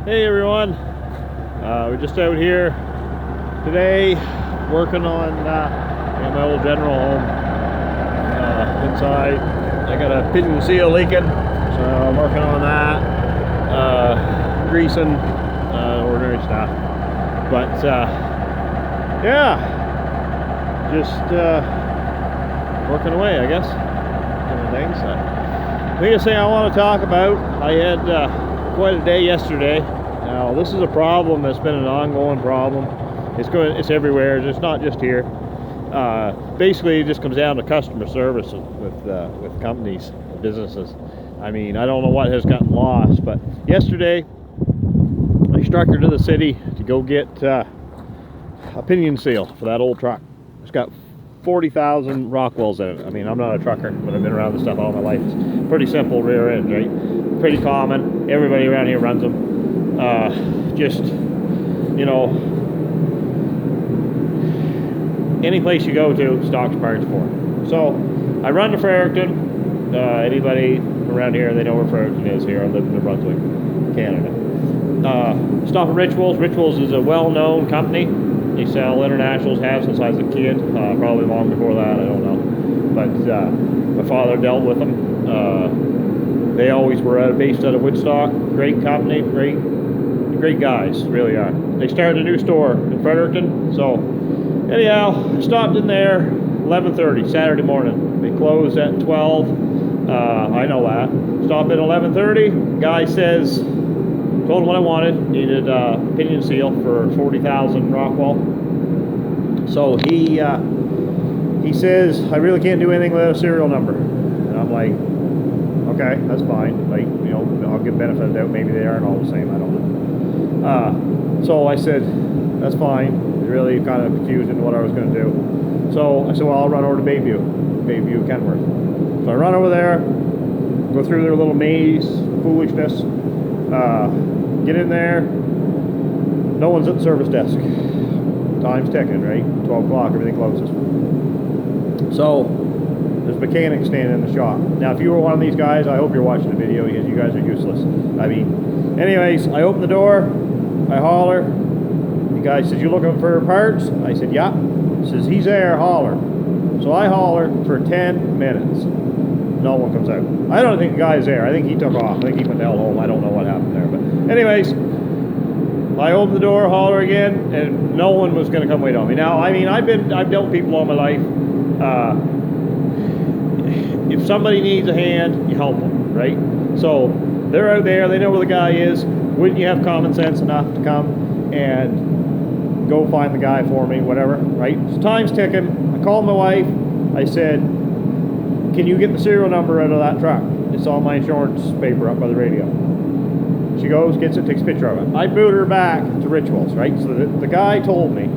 Hey everyone, we're just out here today working on my old general home inside. I got a pinion seal leaking, so I'm working on that, greasing, ordinary stuff. But yeah, just working away, I guess, doing things. The biggest thing I want to talk about, I had quite a day yesterday. Now this is a problem that's been an ongoing problem. It's everywhere. It's not just here. Basically, it just comes down to customer service with companies, businesses. I mean, I don't know what has gotten lost, but yesterday I struck her to the city to go get a pinion seal for that old truck. It's got 40,000 Rockwells in it. I mean, I'm not a trucker, but I've been around this stuff all my life. It's pretty simple rear end, right? Pretty common. Everybody around here runs them. Just, you know, any place you go to, stocks parts for it. So I run to Fredericton. Anybody around here, they know where Fredericton is here. I live in New Brunswick, Canada. Stop at Rituals. Rituals is a well-known company. They sell internationals, have since I was a kid, probably long before that, I don't know. But my father dealt with them. They always were based out of Woodstock. Great company, great guys, really are. They started a new store in Fredericton, so anyhow, I stopped in there 11:30 Saturday morning. They closed at 12. I know that. Stopped at 11:30. Guy says, told him what I wanted. Needed a pinion seal for 40,000 Rockwell. So he says, I really can't do anything without a serial number. And I'm like, okay, that's fine. Like, you know, I'll give benefit of the doubt. Maybe they aren't all the same. I don't know. So I said, that's fine. Really kind of confused into what I was going to do. So I said, well, I'll run over to Bayview, Kenworth. So I run over there, go through their little maze, foolishness, get in there. No one's at the service desk. Time's ticking, right? 12 o'clock, everything closes. So there's mechanics standing in the shop. Now, if you were one of these guys, I hope you're watching the video because you guys are useless. I mean, anyways, I open the door, I holler. The guy says, you looking for parts? I said, yeah. He says, he's there, holler. So I holler for 10 minutes. No one comes out. I don't think the guy's there. I think he took off. I think he went to hell home. I don't know what happened there. But anyways, I opened the door, holler again, and no one was going to come wait on me. Now, I mean, I've dealt with people all my life. If somebody needs a hand, you help them, right? So they're out there. They know where the guy is. Wouldn't you have common sense enough to come and go find the guy for me, whatever, right? So time's ticking. I called my wife. I said, can you get the serial number out of that truck? It's on my insurance paper up by the radio. She goes, gets it, takes a picture of it. I boot her back to Rituals, right? So the guy told me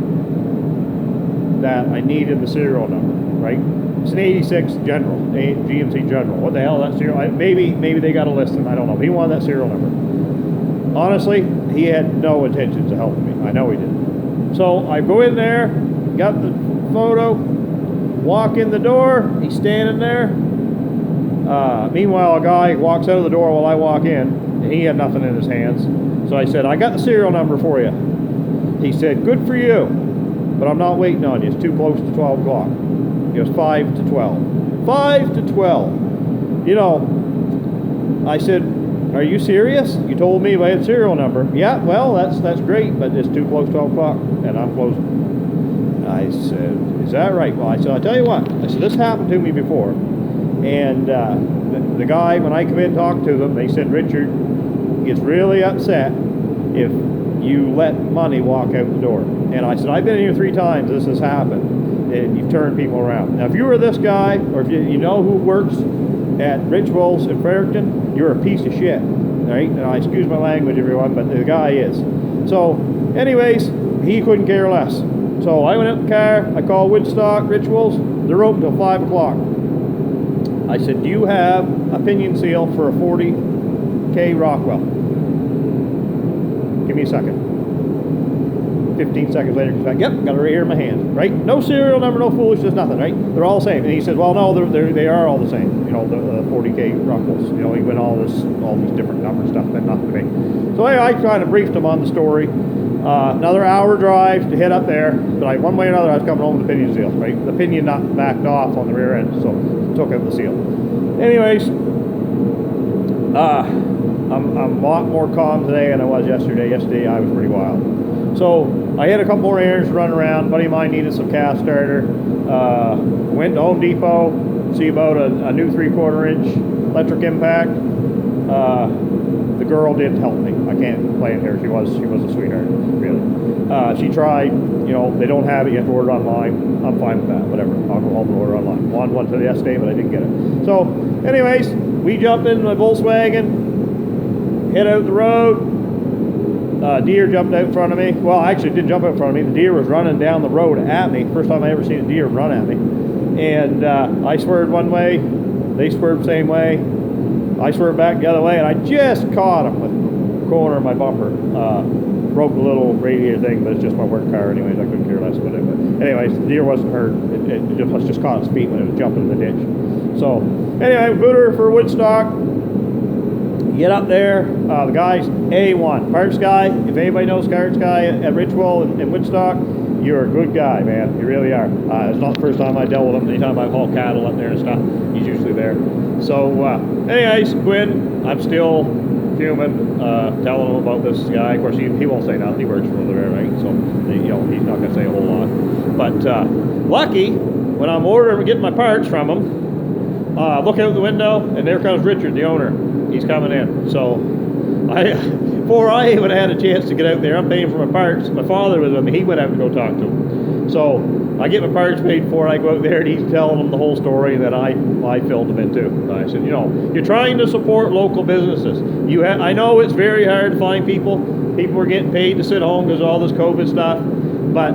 that I needed the serial number, right? It's an 86 General, GMC General. What the hell, that serial? Maybe they got a listing, I don't know. He wanted that serial number. Honestly, he had no intentions of helping me. I know he didn't. So I go in there, got the photo, walk in the door, he's standing there. Meanwhile, a guy walks out of the door while I walk in, and he had nothing in his hands. So I said, I got the serial number for you. He said, good for you, but I'm not waiting on you. It's too close to 12 o'clock. It was 5 to 12. 5 to 12. You know, I said, are you serious? You told me if I had a serial number. Yeah, well, that's great, but it's too close to 12 o'clock, and I'm closing. I said, is that right? Well, I said, I'll tell you what. I said, this happened to me before. And the guy, when I come in and talk to them, they said, Richard gets really upset if you let money walk out the door. And I said, I've been here 3 times this has happened, and you've turned people around. Now, if you were this guy, or if you know who works at Rituals in Fredericton, you're a piece of shit, right? And I excuse my language, everyone, but the guy is. So, anyways, he couldn't care less. So I went out in the car, I called Woodstock Rituals, they're open till 5 o'clock. I said, do you have a pinion seal for a 40K Rockwell? Give me a second. 15 seconds later, he's back, yep, got it right here in my hand, right? No serial number, no foolishness, nothing, right? They're all the same. And he says, well, no, they are all the same. You know, the 40K Ruckles. You know, he went all these different number stuff, meant nothing to me. So anyway, I kind of briefed him on the story. Another hour drive to head up there, but one way or another, I was coming home with the pinion seal, right? The pinion not backed off on the rear end, so took out the seal. Anyways, I'm a lot more calm today than I was yesterday. Yesterday I was pretty wild. So I had a couple more errands to run around. A buddy of mine needed some cast starter. Went to Home Depot, see about a new 3/4 inch electric impact. The girl did help me. I can't complain here. She was a sweetheart, really. She tried. You know, they don't have it. You have to order it online. I'm fine with that. Whatever. I'll go home and order online. Wanted one today yesterday, but I didn't get it. So, anyways, we jump in my Volkswagen, head out the road. Deer jumped out in front of me. Well, actually, it didn't jump out in front of me. The deer was running down the road at me. First time I ever seen a deer run at me. And I swerved one way. They swerved the same way. I swerved back the other way, and I just caught them with the corner of my bumper. Broke a little radiator thing, but it's just my work car anyways. I couldn't care less about it. But anyways, the deer wasn't hurt. It just caught its feet when it was jumping in the ditch. So anyway, booter for Woodstock. Get up there. The guy's A1. Parts guy, if anybody knows parts guy at Richwell and Woodstock, you're a good guy, man. You really are. It's not the first time I dealt with him. Anytime I've hauled cattle up there and stuff, he's usually there. So, anyways, Quinn, I'm still fuming, telling him about this guy. Of course, he won't say nothing. He works for over there, right? So, you know, he's not going to say a whole lot. But lucky, when I'm getting my parts from him, look out the window, and there comes Richard, the owner. He's coming in. So, before I even had a chance to get out there, I'm paying for my parts. My father was with me. He went out to go talk to him. So I get my parts paid for. I go out there, and he's telling them the whole story that I filled them in too. I said, you know, you're trying to support local businesses. I know it's very hard to find people. People are getting paid to sit home because of all this COVID stuff. But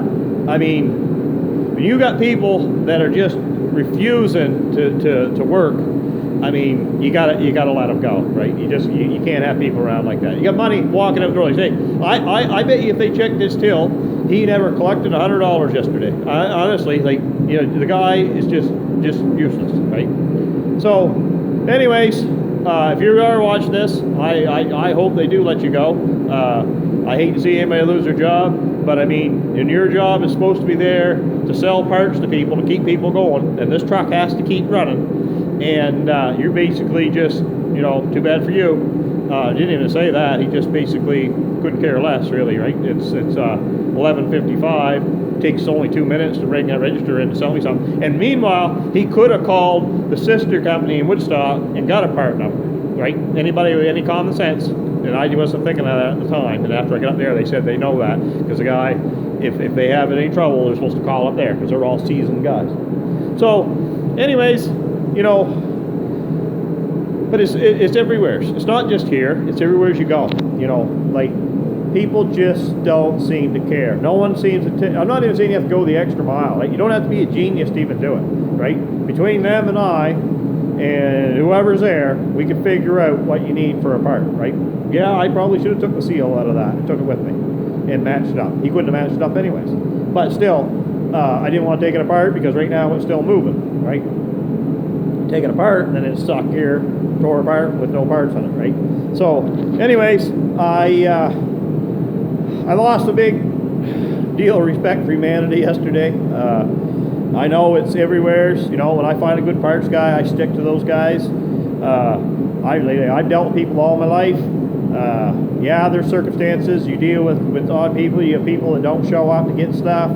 I mean, when you got people that are just refusing to work, I mean, you gotta let them go, right? You can't have people around like that. You got money walking out the door. Hey, I bet you if they checked this till, he never collected $100 yesterday. Honestly, like, you know, the guy is just useless, right? So, anyways, if you are watching this, I hope they do let you go. I hate to see anybody lose their job, but I mean, and your job is supposed to be there to sell parts to people, to keep people going, and this truck has to keep running. And you're basically just, you know, too bad for you. Didn't even say that. He just basically couldn't care less, really, right? It's 11:55. Takes only 2 minutes to bring that register in to sell me something. And meanwhile, he could have called the sister company in Woodstock and got a part number, right? Anybody with any common sense. And I wasn't thinking of that at the time. And after I got up there, they said they know that because the guy, if they have any trouble, they're supposed to call up there because they're all seasoned guys. So, anyways. You know, but it's everywhere. It's not just here. It's everywhere you go. You know, like, people just don't seem to care. No one seems to. I'm not even saying you have to go the extra mile. Like, you don't have to be a genius to even do it, right? Between them and I, and whoever's there, we can figure out what you need for a part, right? Yeah, I probably should have took the seal out of that and took it with me and matched it up. He couldn't have matched it up anyways. But still, I didn't want to take it apart because right now it's still moving, right? Take it apart, and then it's stuck here, tore apart with no parts on it, right? So, anyways, I lost a big deal of respect for humanity yesterday. I know it's everywhere. You know, when I find a good parts guy, I stick to those guys. I've dealt with people all my life. Yeah, there's circumstances. You deal with odd people. You have people that don't show up to get stuff.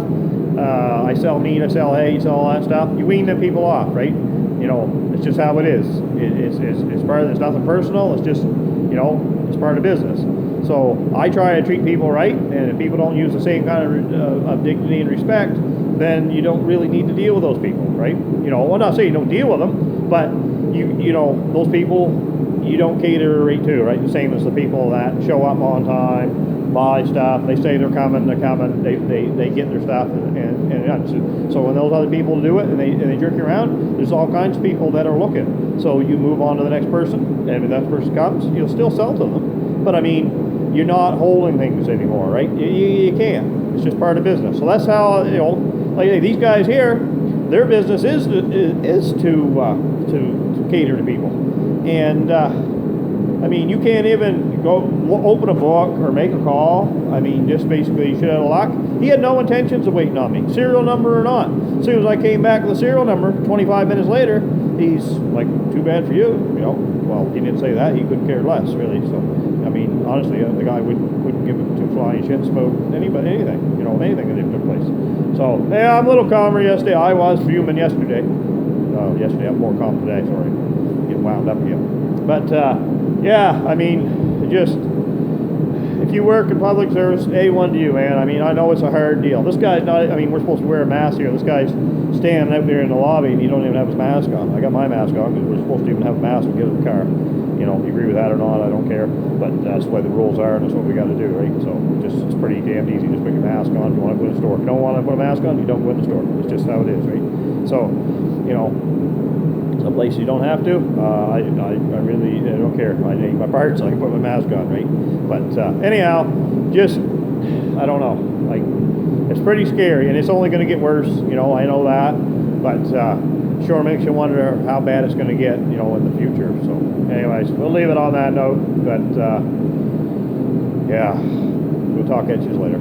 I sell meat, I sell hay, you sell all that stuff. You wean them people off, right? You know, it's just how it is. It's part of, it's nothing personal. It's just, you know, it's part of business. So I try to treat people right, and if people don't use the same kind of dignity and respect, then you don't really need to deal with those people, right? You know, well, not saying you don't deal with them, but you know, those people you don't cater right to, right? The same as the people that show up on time, buy stuff, they say they're coming, they get their stuff, and so when those other people do it and they jerk you around, there's all kinds of people that are looking. So you move on to the next person, and when that person comes, you'll still sell to them. But I mean, you're not holding things anymore, right? You can't. It's just part of business. So that's how, you know, like these guys here, their business is to cater to people. And I mean, you can't even go open a book or make a call. I mean, just basically you should have luck. He had no intentions of waiting on me, serial number or not. As soon as I came back with the serial number, 25 minutes later, he's like, too bad for you, you know. Well, he didn't say that. He couldn't care less, really. So, I mean, honestly, the guy wouldn't give two flying shits about anything, you know, anything that took place. So, yeah, I'm a little calmer yesterday. I was fuming yesterday. Yesterday, I'm more calm today, sorry. Getting wound up again. But, yeah, I mean, just, if you work in public service, A1 to you, man. I mean, I know it's a hard deal. This guy's not, I mean, we're supposed to wear a mask here. This guy's standing out there in the lobby and he don't even have his mask on. I got my mask on because we're supposed to even have a mask to get in the car. You know, you agree with that or not, I don't care. But that's the way the rules are and that's what we got to do, right? So it's pretty damn easy. Just put your mask on if you want to go to the store. If you don't want to put a mask on, you don't go in the store. It's just how it is, right? So, you know, some places you don't have to. I really don't care. I need my parts, I can put my mask on, right? But anyhow, just, I don't know. Like, it's pretty scary, and it's only going to get worse. You know, I know that. But sure makes you wonder how bad it's going to get, you know, in the future. So, anyways, we'll leave it on that note. But yeah, we'll talk at you later.